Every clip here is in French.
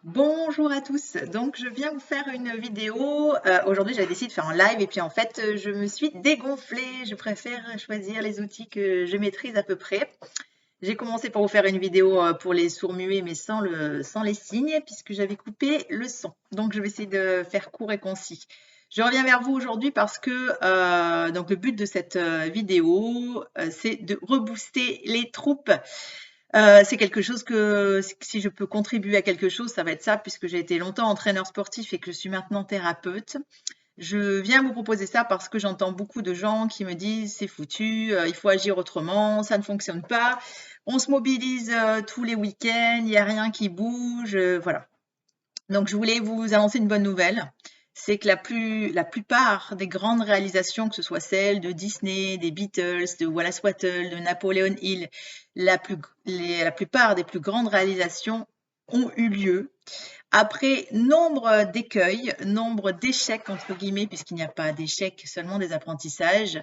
Bonjour à tous, donc je viens vous faire une vidéo. Aujourd'hui j'avais décidé de faire un live et puis en fait je me suis dégonflée. Je préfère choisir les outils que je maîtrise à peu près. J'ai commencé par vous faire une vidéo pour les sourds-muets mais sans les signes puisque j'avais coupé le son. Donc je vais essayer de faire court et concis. Je reviens vers vous aujourd'hui parce que donc le but de cette vidéo c'est de rebooster les troupes. C'est quelque chose que si je peux contribuer à quelque chose, ça va être ça, puisque j'ai été longtemps entraîneur sportif et que je suis maintenant thérapeute. Je viens vous proposer ça parce que j'entends beaucoup de gens qui me disent c'est foutu, il faut agir autrement, ça ne fonctionne pas. On se mobilise tous les week-ends, il n'y a rien qui bouge, voilà. Donc je voulais vous annoncer une bonne nouvelle, c'est que la plupart des grandes réalisations, que ce soit celles de Disney, des Beatles, de Wallace Wattle, de Napoleon Hill, la plupart des plus grandes réalisations ont eu lieu après nombre d'écueils, nombre d'échecs entre guillemets, puisqu'il n'y a pas d'échecs, seulement des apprentissages.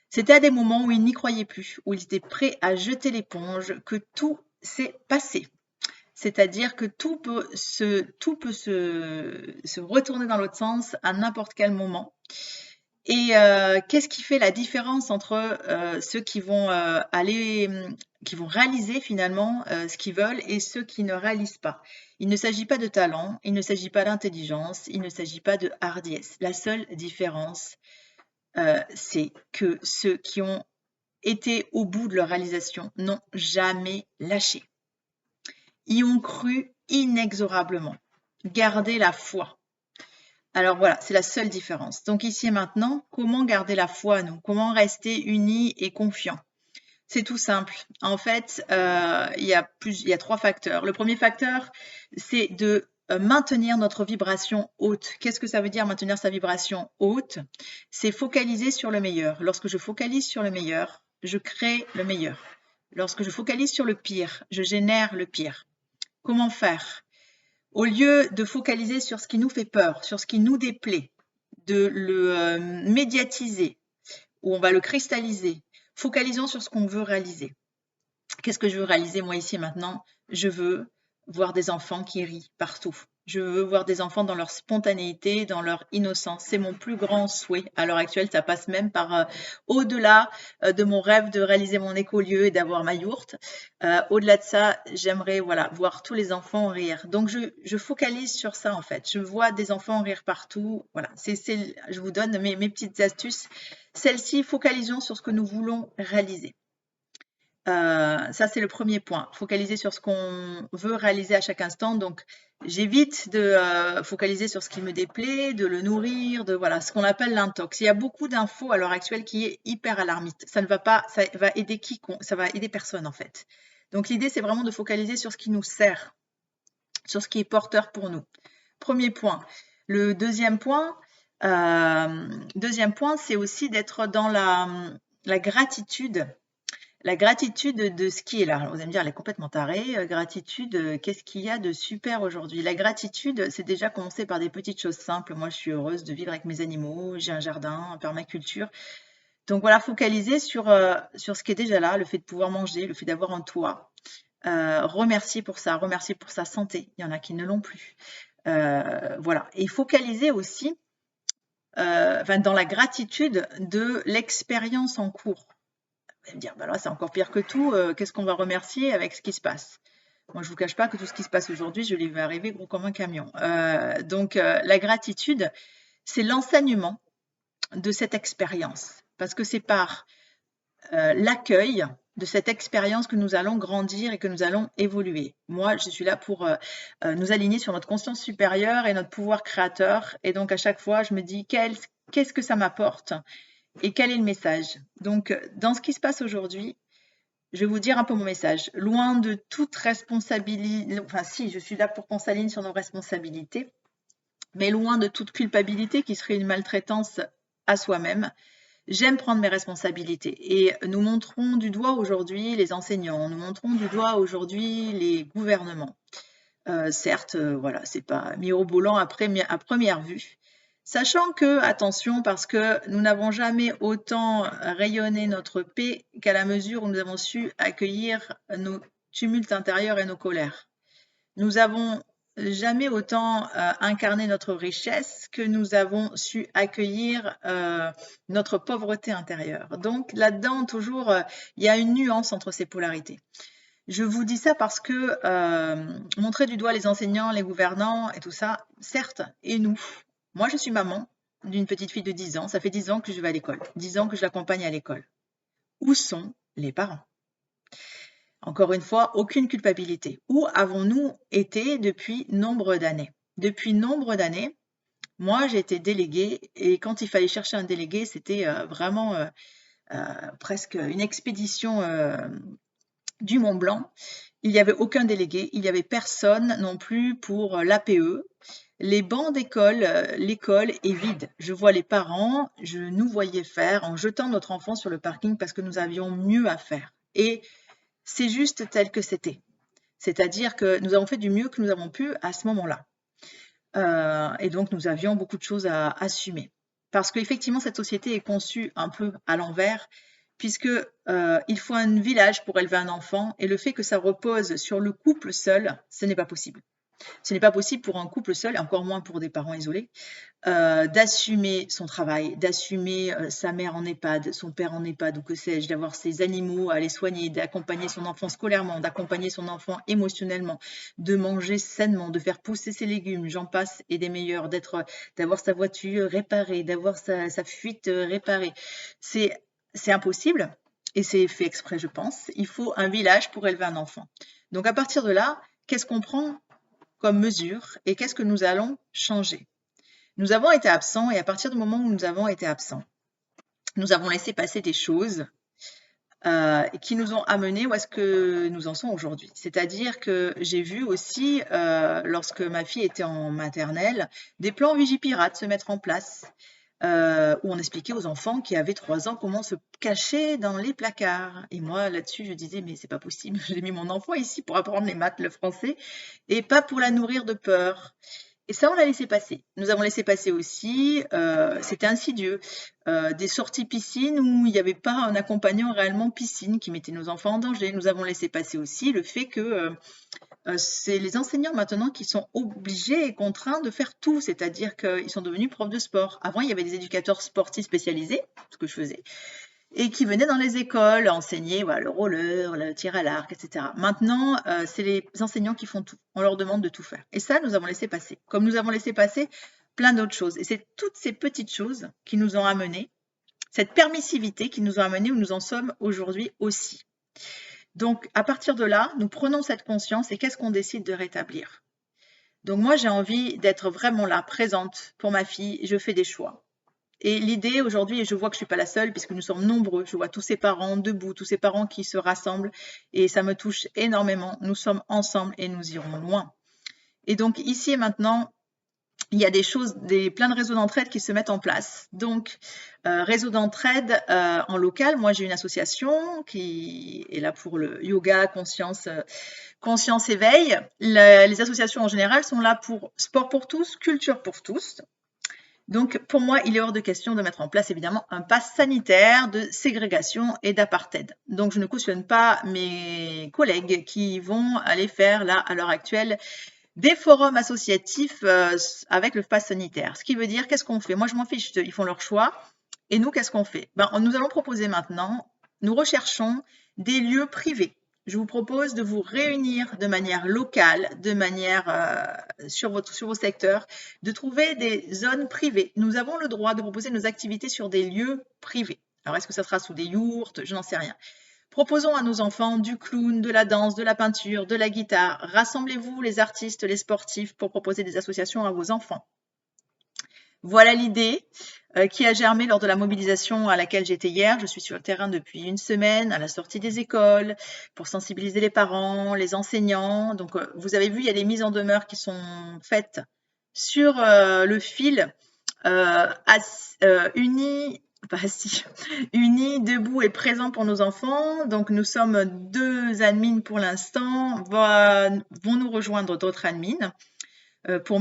C'était à des moments où ils n'y croyaient plus, où ils étaient prêts à jeter l'éponge, que tout s'est passé. C'est-à-dire que tout peut se retourner dans l'autre sens à n'importe quel moment. Et qu'est-ce qui fait la différence entre ceux qui vont qui vont réaliser finalement ce qu'ils veulent et ceux qui ne réalisent pas? Il ne s'agit pas de talent, il ne s'agit pas d'intelligence, il ne s'agit pas de hardiesse. La seule différence, c'est que ceux qui ont été au bout de leur réalisation n'ont jamais lâché, y ont cru inexorablement, garder la foi. Alors voilà, c'est la seule différence. Donc ici et maintenant, comment garder la foi, nous? Comment rester unis et confiants? C'est tout simple. En fait, il y a trois facteurs. Le premier facteur, c'est de maintenir notre vibration haute. Qu'est-ce que ça veut dire maintenir sa vibration haute? C'est focaliser sur le meilleur. Lorsque je focalise sur le meilleur, je crée le meilleur. Lorsque je focalise sur le pire, je génère le pire. Comment faire? Au lieu de focaliser sur ce qui nous fait peur, sur ce qui nous déplaît, de le médiatiser ou on va le cristalliser, focalisons sur ce qu'on veut réaliser. Qu'est-ce que je veux réaliser moi ici et maintenant? Je veux voir des enfants qui rient partout. Je veux voir des enfants dans leur spontanéité, dans leur innocence. C'est mon plus grand souhait. À l'heure actuelle, ça passe même par au-delà de mon rêve de réaliser mon écolieu et d'avoir ma yourte. Au-delà de ça, j'aimerais voilà voir tous les enfants rire. Donc je focalise sur ça en fait. Je vois des enfants rire partout. Voilà, je vous donne mes petites astuces. Celles-ci, focalisons sur ce que nous voulons réaliser. Ça, c'est le premier point. Focaliser sur ce qu'on veut réaliser à chaque instant. Donc, j'évite de focaliser sur ce qui me déplaît, de le nourrir, de voilà, ce qu'on appelle l'intox. Il y a beaucoup d'infos à l'heure actuelle qui est hyper alarmiste. Ça ne va pas, ça va aider quiconque, ça va aider personne en fait. Donc, l'idée, c'est vraiment de focaliser sur ce qui nous sert, sur ce qui est porteur pour nous. Premier point. Le deuxième point, c'est aussi d'être dans la gratitude. La gratitude de ce qui est là. Alors, vous allez me dire, elle est complètement tarée. Gratitude, qu'est-ce qu'il y a de super aujourd'hui? La gratitude, c'est déjà commencer par des petites choses simples. Moi, je suis heureuse de vivre avec mes animaux, j'ai un jardin, permaculture. Donc voilà, focaliser sur ce qui est déjà là, le fait de pouvoir manger, le fait d'avoir un toit. Remercier pour ça, remercier pour sa santé. Il y en a qui ne l'ont plus. Voilà. Et focaliser aussi dans la gratitude de l'expérience en cours. Vous allez me dire, bah là, c'est encore pire que tout. Qu'est-ce qu'on va remercier avec ce qui se passe? Moi, je ne vous cache pas que tout ce qui se passe aujourd'hui, je l'ai vu arriver gros comme un camion. Donc, la gratitude, c'est l'enseignement de cette expérience. Parce que c'est par l'accueil de cette expérience que nous allons grandir et que nous allons évoluer. Moi, je suis là pour nous aligner sur notre conscience supérieure et notre pouvoir créateur. Et donc, à chaque fois, je me dis, qu'est-ce que ça m'apporte et quel est le message? Donc, dans ce qui se passe aujourd'hui, je vais vous dire un peu mon message. Loin de toute responsabilité, enfin si, je suis là pour qu'on s'aligne sur nos responsabilités, mais loin de toute culpabilité qui serait une maltraitance à soi-même. J'aime prendre mes responsabilités et nous montrons du doigt aujourd'hui les enseignants, nous montrons du doigt aujourd'hui les gouvernements. Certes, voilà, c'est pas mirobolant à première vue. Sachant que, attention, parce que nous n'avons jamais autant rayonné notre paix qu'à la mesure où nous avons su accueillir nos tumultes intérieurs et nos colères. Nous avons jamais autant incarné notre richesse que nous avons su accueillir notre pauvreté intérieure. Donc là-dedans, toujours, il y a une nuance entre ces polarités. Je vous dis ça parce que montrer du doigt les enseignants, les gouvernants et tout ça, certes, et nous. Moi, je suis maman d'une petite fille de 10 ans. Ça fait 10 ans que je vais à l'école, 10 ans que je l'accompagne à l'école. Où sont les parents? Encore une fois, aucune culpabilité. Où avons-nous été depuis nombre d'années? Depuis nombre d'années, moi, j'ai été déléguée et quand il fallait chercher un délégué, c'était vraiment presque une expédition du Mont Blanc. Il n'y avait aucun délégué, il n'y avait personne non plus pour l'APE. Les bancs d'école, l'école est vide. Je vois les parents, je nous voyais faire en jetant notre enfant sur le parking parce que nous avions mieux à faire. Et c'est juste tel que c'était. C'est-à-dire que nous avons fait du mieux que nous avons pu à ce moment-là. Et donc, nous avions beaucoup de choses à assumer. Parce qu'effectivement, cette société est conçue un peu à l'envers, puisque il faut un village pour élever un enfant, et le fait que ça repose sur le couple seul, ce n'est pas possible. Ce n'est pas possible pour un couple seul, et encore moins pour des parents isolés, d'assumer son travail, d'assumer sa mère en EHPAD, son père en EHPAD ou que sais-je, d'avoir ses animaux à les soigner, d'accompagner son enfant scolairement, d'accompagner son enfant émotionnellement, de manger sainement, de faire pousser ses légumes, j'en passe et des meilleurs, d'avoir sa voiture réparée, d'avoir sa fuite réparée. C'est impossible et c'est fait exprès, je pense. Il faut un village pour élever un enfant. Donc à partir de là, qu'est-ce qu'on prend comme mesure et qu'est-ce que nous allons changer? Nous avons été absents et à partir du moment où nous avons été absents, nous avons laissé passer des choses qui nous ont amenés où est-ce que nous en sommes aujourd'hui. C'est-à-dire que j'ai vu aussi, lorsque ma fille était en maternelle, des plans Vigipirate se mettre en place, où on expliquait aux enfants qui avaient 3 ans comment se cacher dans les placards. Et moi, là-dessus, je disais, mais c'est pas possible, j'ai mis mon enfant ici pour apprendre les maths, le français, et pas pour la nourrir de peur. Et ça, on l'a laissé passer. Nous avons laissé passer aussi, c'était insidieux, des sorties piscine où il n'y avait pas un accompagnant réellement piscine qui mettait nos enfants en danger. Nous avons laissé passer aussi le fait que c'est les enseignants maintenant qui sont obligés et contraints de faire tout, c'est-à-dire qu'ils sont devenus profs de sport. Avant, il y avait des éducateurs sportifs spécialisés, ce que je faisais, et qui venaient dans les écoles enseigner voilà, le roller, le tir à l'arc, etc. Maintenant, c'est les enseignants qui font tout. On leur demande de tout faire. Et ça, nous avons laissé passer. Comme nous avons laissé passer plein d'autres choses. Et c'est toutes ces petites choses qui nous ont amenés, cette permissivité qui nous ont amenés où nous en sommes aujourd'hui aussi. Donc, à partir de là, nous prenons cette conscience et qu'est-ce qu'on décide de rétablir? Donc, moi, j'ai envie d'être vraiment là, présente pour ma fille. Je fais des choix. Et l'idée aujourd'hui, et je vois que je ne suis pas la seule, puisque nous sommes nombreux, je vois tous ces parents debout, tous ces parents qui se rassemblent, et ça me touche énormément. Nous sommes ensemble et nous irons loin. Et donc, ici et maintenant, il y a des choses, plein de réseaux d'entraide qui se mettent en place. Donc, réseau d'entraide en local, moi j'ai une association qui est là pour le yoga, conscience, éveil. Les associations en général sont là pour sport pour tous, culture pour tous. Donc, pour moi, il est hors de question de mettre en place, évidemment, un pass sanitaire de ségrégation et d'apartheid. Donc, je ne cautionne pas mes collègues qui vont aller faire, là, à l'heure actuelle, des forums associatifs avec le pass sanitaire. Ce qui veut dire, qu'est-ce qu'on fait? Moi, je m'en fiche, ils font leur choix. Et nous, qu'est-ce qu'on fait? Nous allons proposer maintenant, nous recherchons des lieux privés. Je vous propose de vous réunir de manière locale, de manière sur vos secteurs, de trouver des zones privées. Nous avons le droit de proposer nos activités sur des lieux privés. Alors, est-ce que ça sera sous des yourtes? Je n'en sais rien. Proposons à nos enfants du clown, de la danse, de la peinture, de la guitare. Rassemblez-vous les artistes, les sportifs pour proposer des associations à vos enfants. Voilà l'idée qui a germé lors de la mobilisation à laquelle j'étais hier. Je suis sur le terrain depuis une semaine à la sortie des écoles pour sensibiliser les parents, les enseignants. Donc, vous avez vu, il y a des mises en demeure qui sont faites sur le fil unis, unis, debout et présents pour nos enfants. Donc, nous sommes 2 admins pour l'instant. Vont nous rejoindre d'autres admins pour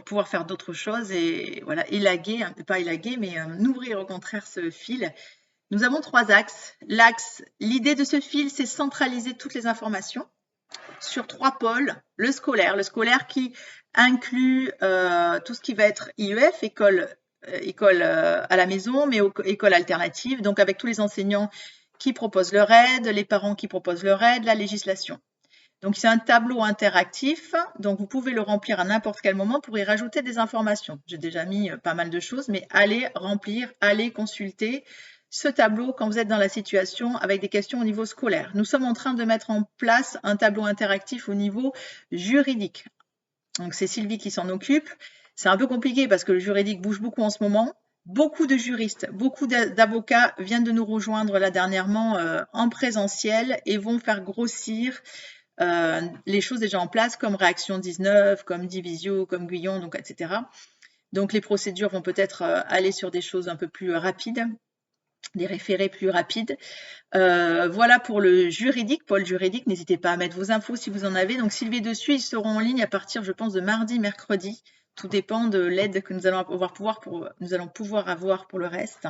pouvoir faire d'autres choses et voilà, élaguer, pas élaguer, mais nourrir au contraire ce fil. Nous avons 3 axes. L'idée de ce fil, c'est centraliser toutes les informations sur 3 pôles. Le scolaire qui inclut tout ce qui va être IEF, école à la maison, mais école alternative, donc avec tous les enseignants qui proposent leur aide, les parents qui proposent leur aide, la législation. Donc c'est un tableau interactif, donc vous pouvez le remplir à n'importe quel moment pour y rajouter des informations. J'ai déjà mis pas mal de choses, mais allez remplir, allez consulter ce tableau quand vous êtes dans la situation avec des questions au niveau scolaire. Nous sommes en train de mettre en place un tableau interactif au niveau juridique. Donc c'est Sylvie qui s'en occupe. C'est un peu compliqué parce que le juridique bouge beaucoup en ce moment. Beaucoup de juristes, beaucoup d'avocats viennent de nous rejoindre là dernièrement en présentiel et vont faire grossir les choses déjà en place comme Réaction 19, comme Divisio, comme Guyon, donc, etc. Donc les procédures vont peut-être aller sur des choses un peu plus rapides, des référés plus rapides. Voilà pour le juridique, pôle juridique. N'hésitez pas à mettre vos infos si vous en avez. Donc Sylvie dessus, ils seront en ligne à partir, je pense, de mardi, mercredi. Tout dépend de l'aide que nous allons pouvoir avoir pour le reste.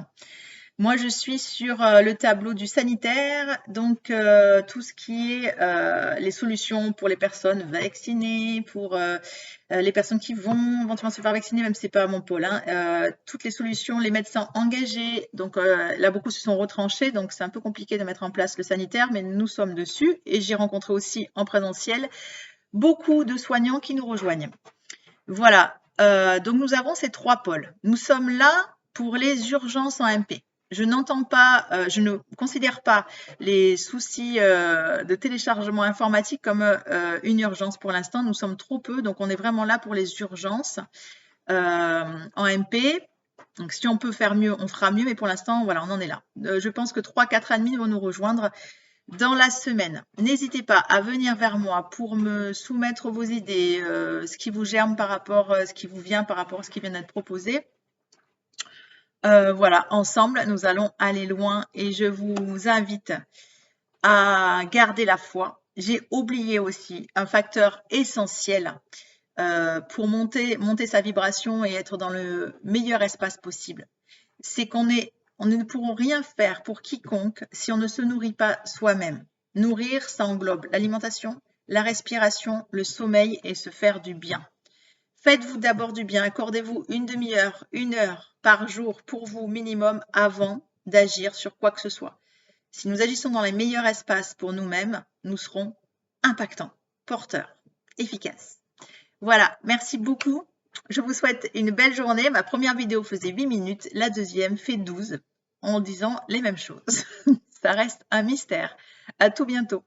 Moi, je suis sur le tableau du sanitaire, donc tout ce qui est les solutions pour les personnes vaccinées, pour les personnes qui vont éventuellement se faire vacciner, même si ce n'est pas mon pôle. Hein, toutes les solutions, les médecins engagés, donc là, beaucoup se sont retranchés, donc c'est un peu compliqué de mettre en place le sanitaire, mais nous sommes dessus. Et j'ai rencontré aussi en présentiel beaucoup de soignants qui nous rejoignent. Voilà, donc nous avons ces 3 pôles. Nous sommes là pour les urgences en MP. Je n'entends pas, je ne considère pas les soucis de téléchargement informatique comme une urgence pour l'instant. Nous sommes trop peu, donc on est vraiment là pour les urgences en MP. Donc si on peut faire mieux, on fera mieux, mais pour l'instant, voilà, on en est là. Je pense que 3-4 admins vont nous rejoindre dans la semaine. N'hésitez pas à venir vers moi pour me soumettre vos idées, ce qui vous germe par rapport, ce qui vous vient par rapport à ce qui vient d'être proposé. Voilà, ensemble, nous allons aller loin et je vous invite à garder la foi. J'ai oublié aussi un facteur essentiel pour monter sa vibration et être dans le meilleur espace possible. C'est qu'on ne pourrons rien faire pour quiconque si on ne se nourrit pas soi-même. Nourrir, ça englobe l'alimentation, la respiration, le sommeil et se faire du bien. Faites-vous d'abord du bien, accordez-vous une demi-heure, 1 heure par jour pour vous minimum avant d'agir sur quoi que ce soit. Si nous agissons dans les meilleurs espaces pour nous-mêmes, nous serons impactants, porteurs, efficaces. Voilà, merci beaucoup. Je vous souhaite une belle journée. Ma première vidéo faisait 8 minutes, la deuxième fait 12 en disant les mêmes choses. Ça reste un mystère. À tout bientôt.